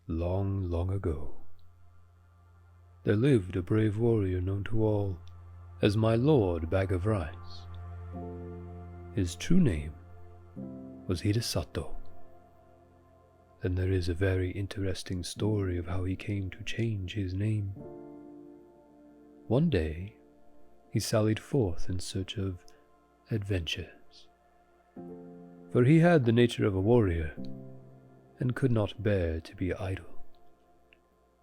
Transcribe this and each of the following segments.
Long, long ago, there lived a brave warrior known to all as my Lord Bag of Rice. His true name was Hidesato. Then there is a very interesting story of how he came to change his name. One day, he sallied forth in search of adventures, for he had the nature of a warrior and could not bear to be idle.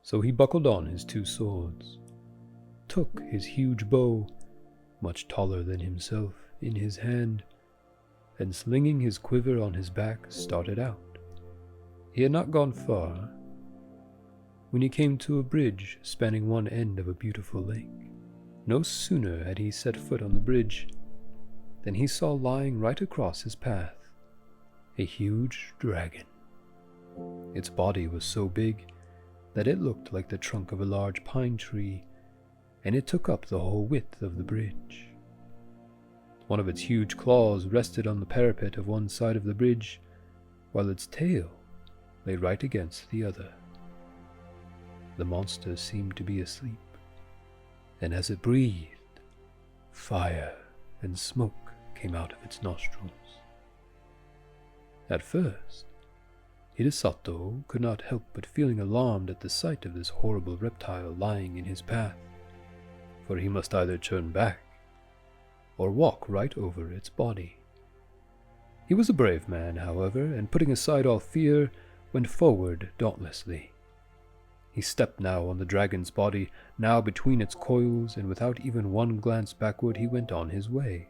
So he buckled on his two swords, took his huge bow, much taller than himself, in his hand, and slinging his quiver on his back, started out. He had not gone far when he came to a bridge spanning one end of a beautiful lake. No sooner had he set foot on the bridge than he saw lying right across his path a huge dragon. Its body was so big that it looked like the trunk of a large pine tree, and it took up the whole width of the bridge. One of its huge claws rested on the parapet of one side of the bridge, while its tail lay right against the other. The monster seemed to be asleep, and as it breathed, fire and smoke came out of its nostrils. At first, Hidesato could not help but feeling alarmed at the sight of this horrible reptile lying in his path, for he must either turn back or walk right over its body. He was a brave man, however, and putting aside all fear, went forward dauntlessly. He stepped now on the dragon's body, now between its coils, and without even one glance backward he went on his way.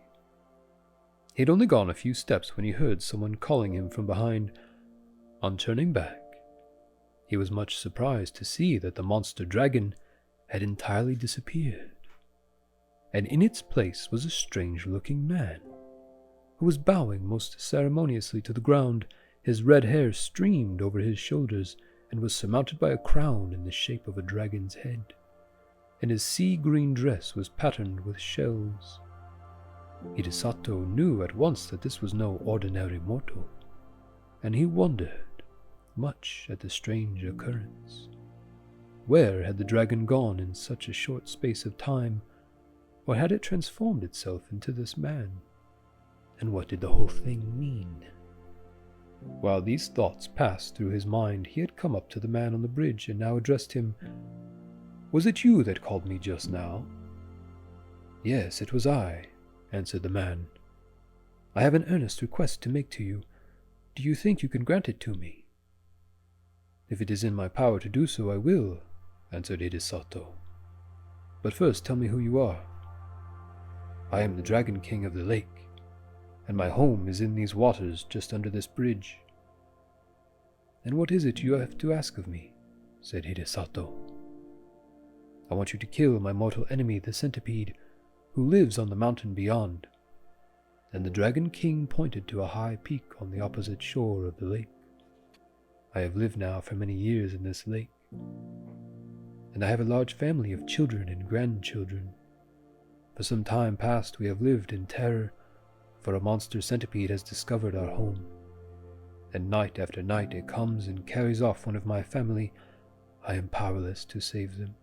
He had only gone a few steps when he heard someone calling him from behind. On turning back, he was much surprised to see that the monster dragon had entirely disappeared, and in its place was a strange-looking man, who was bowing most ceremoniously to the ground. His red hair streamed over his shoulders and was surmounted by a crown in the shape of a dragon's head, and his sea-green dress was patterned with shells. Hidesato knew at once that this was no ordinary mortal, and he wondered much at the strange occurrence. Where had the dragon gone in such a short space of time, or had it transformed itself into this man? And what did the whole thing mean? While these thoughts passed through his mind, he had come up to the man on the bridge and now addressed him. "Was it you that called me just now?" "Yes, it was I," answered the man. "I have an earnest request to make to you. Do you think you can grant it to me?" "If it is in my power to do so, I will," answered Hidesato. "But first tell me who you are." "I am the Dragon King of the lake, and my home is in these waters just under this bridge." "And what is it you have to ask of me?" said Hidesato. "I want you to kill my mortal enemy, the centipede, who lives on the mountain beyond." And the Dragon King pointed to a high peak on the opposite shore of the lake. "I have lived now for many years in this lake, and I have a large family of children and grandchildren. For some time past we have lived in terror, for a monster centipede has discovered our home, and night after night it comes and carries off one of my family. I am powerless to save them.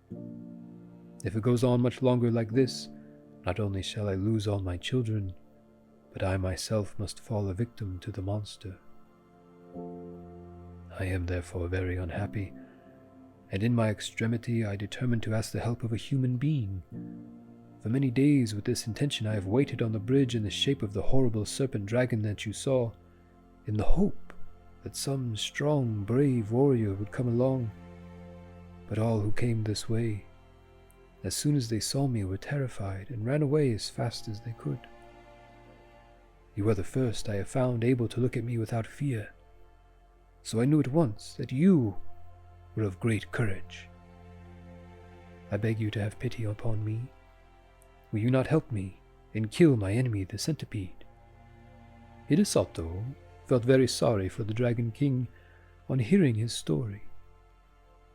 If it goes on much longer like this, not only shall I lose all my children, but I myself must fall a victim to the monster. I am therefore very unhappy, and in my extremity I determined to ask the help of a human being. For many days with this intention I have waited on the bridge in the shape of the horrible serpent dragon that you saw, in the hope that some strong, brave warrior would come along. But all who came this way, as soon as they saw me, were terrified and ran away as fast as they could. You are the first I have found able to look at me without fear, so I knew at once that you were of great courage. I beg you to have pity upon me. Will you not help me and kill my enemy, the centipede?" Hidesato felt very sorry for the Dragon King on hearing his story,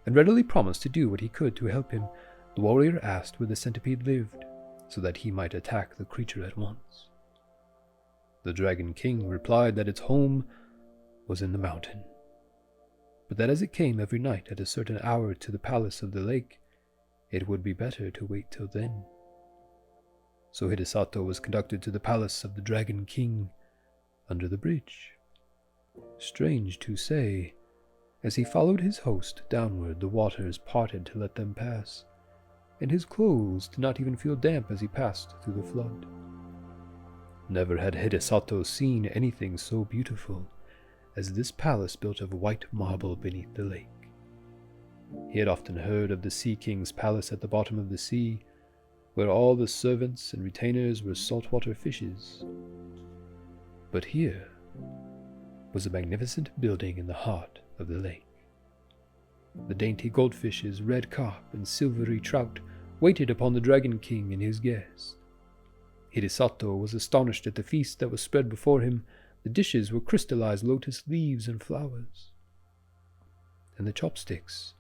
and readily promised to do what he could to help him. The warrior asked where the centipede lived, so that he might attack the creature at once. The Dragon King replied that its home was in the mountain. but that as it came every night at a certain hour to the palace of the lake, it would be better to wait till then. So Hidesato was conducted to the palace of the Dragon King under the bridge. Strange to say, as he followed his host downward, the waters parted to let them pass, and his clothes did not even feel damp as he passed through the flood. Never had Hidesato seen anything so beautiful as this palace built of white marble beneath the lake. He had often heard of the Sea King's palace at the bottom of the sea, where all the servants and retainers were saltwater fishes. But here was a magnificent building in the heart of the lake. The dainty goldfishes, red carp, and silvery trout waited upon the Dragon King and his guests. Hidesato was astonished at the feast that was spread before him. The dishes were crystallized lotus leaves and flowers, and the chopsticks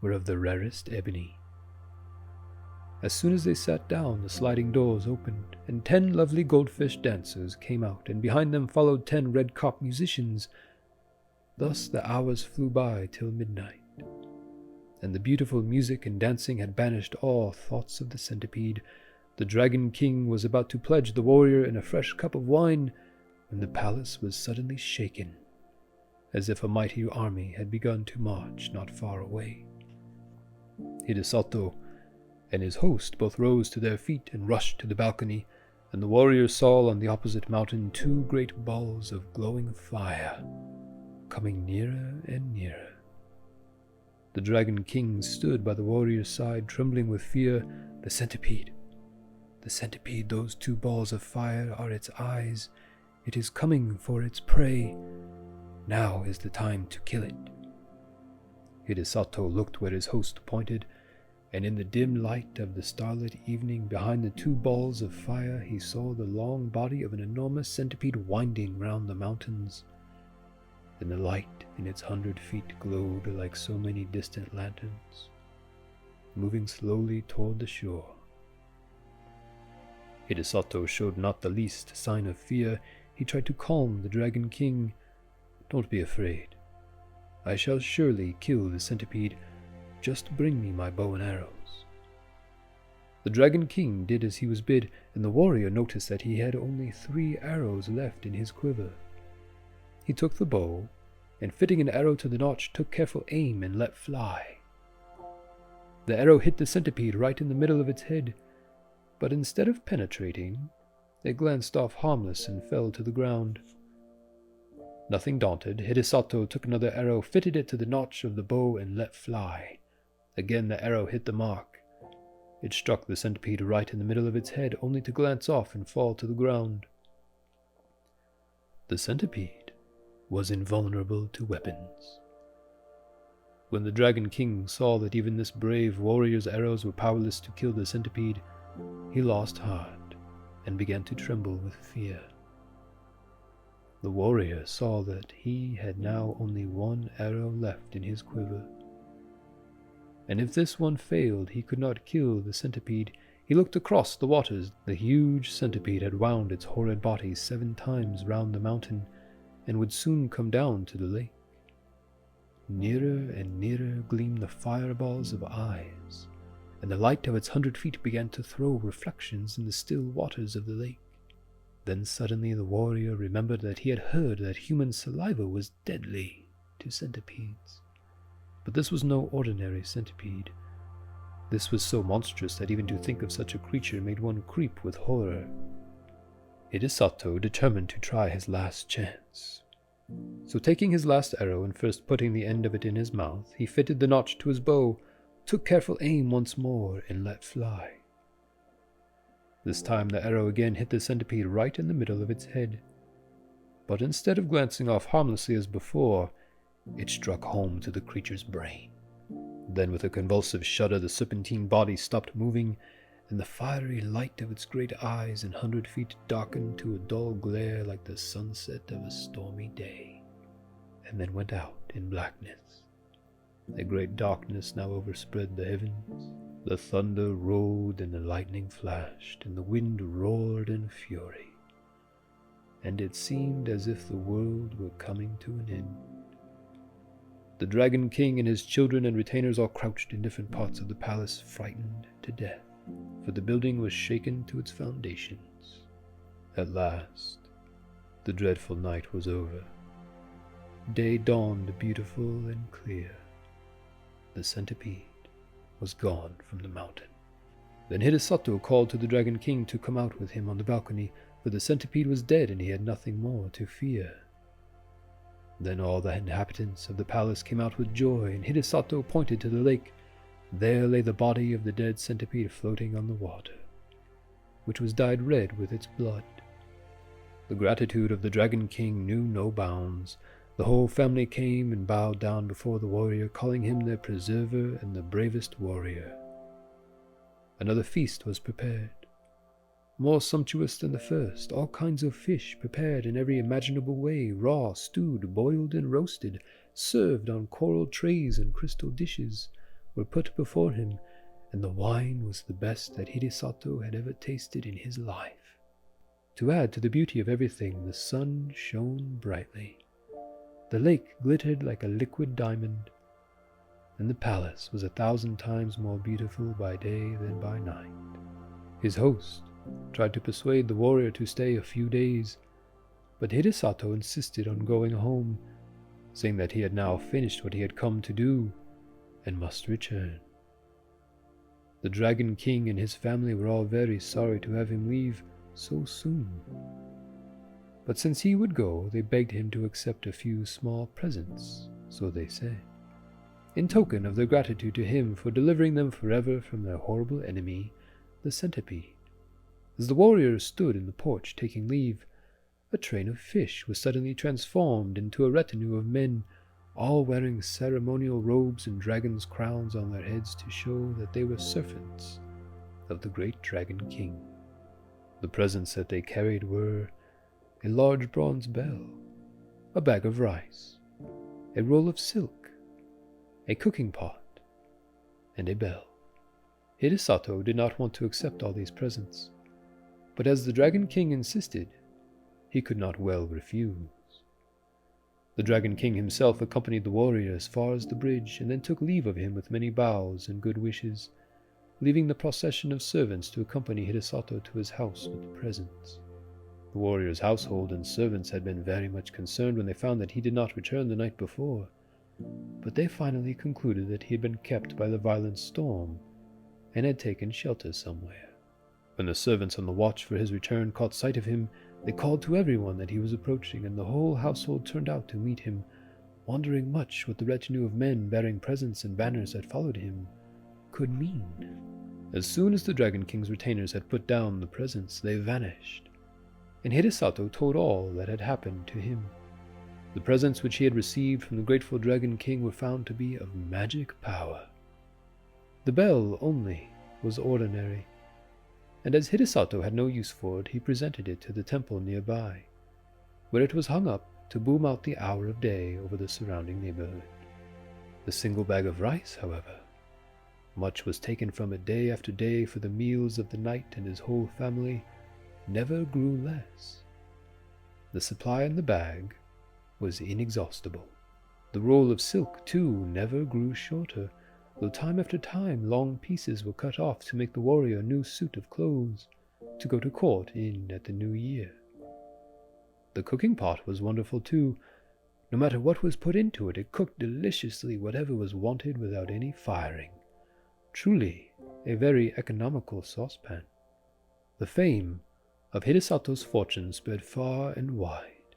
were of the rarest ebony. As soon as they sat down, the sliding doors opened, and 10 lovely goldfish dancers came out, and behind them followed 10 red carp musicians. Thus the hours flew by till midnight, and the beautiful music and dancing had banished all thoughts of the centipede. The Dragon King was about to pledge the warrior in a fresh cup of wine, when the palace was suddenly shaken, as if a mighty army had begun to march not far away. Hidesato and his host both rose to their feet and rushed to the balcony, and the warrior saw on the opposite mountain 2 great balls of glowing fire, coming nearer and nearer. The Dragon King stood by the warrior's side, trembling with fear. The centipede, those 2 balls of fire are its eyes. It is coming for its prey. Now is the time to kill it. Hidesato looked where his host pointed, and in the dim light of the starlit evening, behind the 2 balls of fire, he saw the long body of an enormous centipede winding round the mountains, and the light in its 100 feet glowed like so many distant lanterns, moving slowly toward the shore. Hidesato showed not the least sign of fear. He tried to calm the Dragon King. "Don't be afraid. I shall surely kill the centipede. Just bring me my bow and arrows." The Dragon King did as he was bid, and the warrior noticed that he had only 3 arrows left in his quiver. He took the bow, and fitting an arrow to the notch, took careful aim and let fly. The arrow hit the centipede right in the middle of its head, but instead of penetrating, it glanced off harmless and fell to the ground. Nothing daunted, Hidesato took another arrow, fitted it to the notch of the bow, and let fly. Again the arrow hit the mark. It struck the centipede right in the middle of its head, only to glance off and fall to the ground. The centipede was invulnerable to weapons. When the Dragon King saw that even this brave warrior's arrows were powerless to kill the centipede, he lost heart and began to tremble with fear. The warrior saw that he had now only 1 arrow left in his quiver, and if this one failed, he could not kill the centipede. He looked across the waters. The huge centipede had wound its horrid body 7 times round the mountain, and would soon come down to the lake. Nearer and nearer gleamed the fireballs of eyes, and the light of its 100 feet began to throw reflections in the still waters of the lake. Then suddenly the warrior remembered that he had heard that human saliva was deadly to centipedes. But this was no ordinary centipede. This was so monstrous that even to think of such a creature made one creep with horror. Hidesato determined to try his last chance. So taking his last arrow and first putting the end of it in his mouth, he fitted the notch to his bow, took careful aim once more, and let fly. This time the arrow again hit the centipede right in the middle of its head. But instead of glancing off harmlessly as before, it struck home to the creature's brain. Then with a convulsive shudder the serpentine body stopped moving, and the fiery light of its great eyes and 100 feet darkened to a dull glare like the sunset of a stormy day, and then went out in blackness. A great darkness now overspread the heavens. The thunder rolled and the lightning flashed, and the wind roared in fury, and it seemed as if the world were coming to an end. The Dragon King and his children and retainers all crouched in different parts of the palace, frightened to death, for the building was shaken to its foundations. At last, the dreadful night was over. Day dawned beautiful and clear. The centipede was gone from the mountain. Then Hidesato called to the Dragon King to come out with him on the balcony, for the centipede was dead and he had nothing more to fear. Then all the inhabitants of the palace came out with joy, and Hidesato pointed to the lake. There lay the body of the dead centipede floating on the water, which was dyed red with its blood. The gratitude of the Dragon King knew no bounds. The whole family came and bowed down before the warrior, calling him their preserver and the bravest warrior. Another feast was prepared, more sumptuous than the first. All kinds of fish, prepared in every imaginable way, raw, stewed, boiled, and roasted, served on coral trays and crystal dishes, were put before him, and the wine was the best that Hidesato had ever tasted in his life. To add to the beauty of everything, the sun shone brightly. The lake glittered like a liquid diamond, and the palace was 1,000 times more beautiful by day than by night. His host tried to persuade the warrior to stay a few days, but Hidesato insisted on going home, saying that he had now finished what he had come to do and must return. The Dragon King and his family were all very sorry to have him leave so soon. But since he would go, they begged him to accept a few small presents, so they said, in token of their gratitude to him for delivering them forever from their horrible enemy, the centipede. As the warriors stood in the porch taking leave, a train of fish was suddenly transformed into a retinue of men, all wearing ceremonial robes and dragons' crowns on their heads to show that they were servants of the great Dragon King. The presents that they carried were a large bronze bell, a bag of rice, a roll of silk, a cooking pot, and a bell. Hidesato did not want to accept all these presents, but as the Dragon King insisted, he could not well refuse. The Dragon King himself accompanied the warrior as far as the bridge, and then took leave of him with many bows and good wishes, leaving the procession of servants to accompany Hidesato to his house with the presents. The warrior's household and servants had been very much concerned when they found that he did not return the night before, but they finally concluded that he had been kept by the violent storm and had taken shelter somewhere. When the servants on the watch for his return caught sight of him, they called to everyone that he was approaching, and the whole household turned out to meet him, wondering much what the retinue of men bearing presents and banners that followed him could mean. As soon as the Dragon King's retainers had put down the presents, they vanished, and Hidesato told all that had happened to him. The presents which he had received from the grateful Dragon King were found to be of magic power. The bell only was ordinary, and as Hidesato had no use for it, he presented it to the temple nearby, where it was hung up to boom out the hour of day over the surrounding neighborhood. The single bag of rice, however, much was taken from it day after day for the meals of the knight and his whole family, never grew less. The supply in the bag was inexhaustible. The roll of silk, too, never grew shorter, though time after time long pieces were cut off to make the warrior a new suit of clothes to go to court in at the new year. The cooking pot was wonderful too. No matter what was put into it, it cooked deliciously whatever was wanted without any firing. Truly a very economical saucepan. The fame of Hidesato's fortune spread far and wide,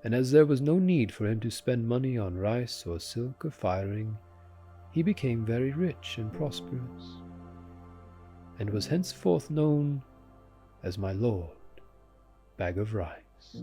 and as there was no need for him to spend money on rice or silk or firing, he became very rich and prosperous, and was henceforth known as my Lord Bag of Rice.